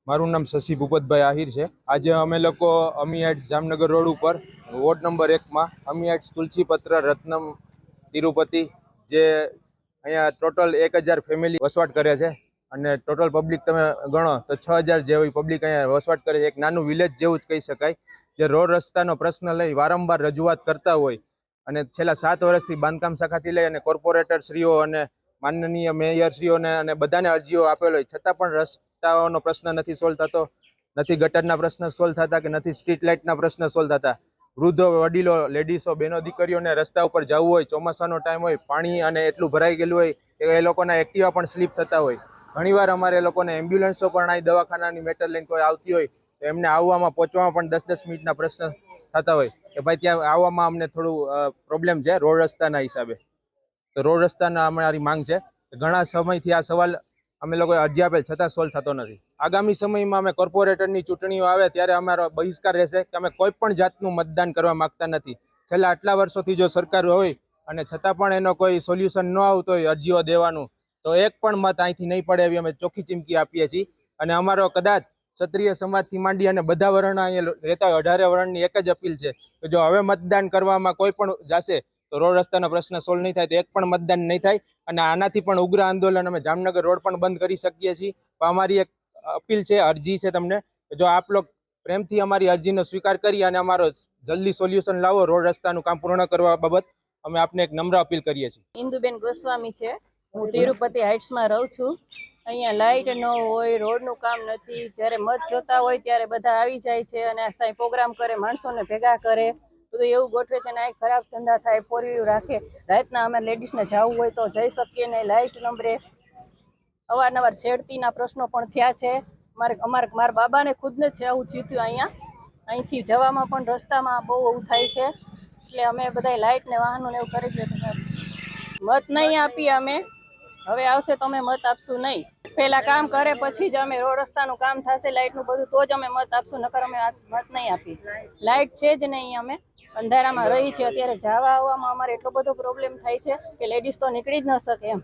મારું નામ શશી ભૂપતભાઈ આહિર છે। આજે અમે લોકો અમી હાઇટ્સ જામનગર રોડ ઉપર વોર્ડ નંબર 1માં અમી હાઇટ્સ તુલસીપત્ર રત્નમ તિરુપતિ જે અહીંયા ટોટલ 1000 ફેમિલી વસવાટ કરે છે અને ટોટલ પબ્લિક તમે ગણો તો 6000 જેવી પબ્લિક અહીંયા વસવાટ કરે છે। એક નાનું વિલેજ જેવું જ કહી શકાય। જે રોડ રસ્તાનો પ્રશ્ન લઈ વારંવાર રજૂઆત કરતા હોય અને છેલ્લા 7 વર્ષથી બાંધકામ શાખાથી લઈ અને કોર્પોરેટર શ્રીઓ અને માનનીય મેયરશ્રીઓને અને બધાને અરજીઓ આપેલો હોય છતાં પણ રસ્તાઓનો પ્રશ્ન નથી સોલ્વ થતો, નથી ગટરના પ્રશ્ન સોલ્વ થતા કે નથી સ્ટ્રીટ લાઇટના પ્રશ્ન સોલ્વ થતા। વૃદ્ધો, વડીલો, લેડીઝો, બહેનો, દીકરીઓને રસ્તા ઉપર જવું હોય, ચોમાસાનો ટાઈમ હોય, પાણી અને એટલું ભરાઈ ગયેલું હોય કે એ લોકોના એક્ટિવા પણ સ્લીપ થતા હોય। ઘણીવાર અમારે લોકોને એમ્બ્યુલન્સો પણ અહીં દવાખાનાની મેટર લઈને કોઈ આવતી હોય તો એમને આવવામાં પહોંચવામાં પણ 10-10 મિનિટના પ્રશ્ન થતા હોય કે ભાઈ ત્યાં આવવામાં અમને થોડું પ્રોબ્લેમ છે રોડ રસ્તાના હિસાબે। તો રોડ રસ્તાના અમારી માંગ છે। ઘણા સમયથી આ સવાલ અમે લોકોએ અરજી આપેલ છતાં સોલ્વ થતો નથી। આગામી સમયમાં અમે કોર્પોરેટરની ચૂંટણીઓ આવે ત્યારે અમારો બહિષ્કાર રહેશે કે અમે કોઈ પણ જાતનું મતદાન કરવા માંગતા નથી। છેલ્લા આટલા વર્ષોથી જો સરકાર હોય અને છતાં પણ એનો કોઈ સોલ્યુશન ન આવતો હોય અરજીઓ દેવાનું, તો એક પણ મત અહીંથી નહીં પડે એવી અમે ચોખ્ખી ચીમકી આપીએ છીએ। અને અમારો કદાચ ક્ષત્રિય સમાજથી માંડી અને બધા વર્ણના અહીંયા રહેતા હોય 18 વર્ણની એક જ અપીલ છે કે જો હવે મતદાન કરવામાં કોઈ પણ જશે તો રોડ રસ્તાનો પ્રશ્ન સોલ્વ નહીં થાય, તો એક પણ મતદાન નહીં થાય અને આનાથી પણ ઉગ્ર આંદોલન અમે જામનગર રોડ પણ બંધ કરી શકીએ છીએ। તો અમારી એક અપીલ છે, અરજી છે તમને કે જો આપ લોકો પ્રેમથી અમારી અરજીનો સ્વીકાર કરી અને અમારો જલ્દી સોલ્યુશન લાવો રોડ રસ્તાનું કામ પૂર્ણ કરવા બાબત અમે આપને એક નમ્ર અપીલ કરીએ છીએ। ઇન્દુબેન ગોસ્વામી છે, હું તિરુપતિ હાઇટ્સમાં રહું છું। અહીંયા લાઇટ ન હોય, રોડનું કામ નથી, જ્યારે મત જોતા હોય ત્યારે બધા આવી જાય છે અને સાંઈ પ્રોગ્રામ કરે, માણસોને ભેગા કરે, બધું એવું ગોઠવે છે ને અહીં ખરાબ ધંધા થાય, ફોરવ્હીલ રાખે। રાતના અમે લેડીઝને જવું હોય તો જઈ શકીએ નહીં, લાઇટ નંબરે અવારનવાર છેડતીના પ્રશ્નો પણ થયા છે। મારા બાબાને ખુદને છે આવું થયું અહીંથી જવામાં પણ રસ્તામાં બહુ એવું થાય છે, એટલે અમે બધા લાઇટ ને વાહનોને એવું કરી દે મત નહીં આપીએ અમે। હવે આવશે તો અમે મત આપશું નહીં, પહેલા કામ કરે પછી જ અમે રોડ રસ્તાનું કામ થશે, લાઇટનું બધું તો જ અમે મત આપશું, નકર અમે મત નહીં આપી। લાઇટ છે જ નહીં, અમે અંધારામાં રહી છે, અત્યારે જવા આવવામાં અમારે એટલો બધો પ્રોબ્લેમ થાય છે કે લેડીઝ તો નીકળી જ ન શકે એમ।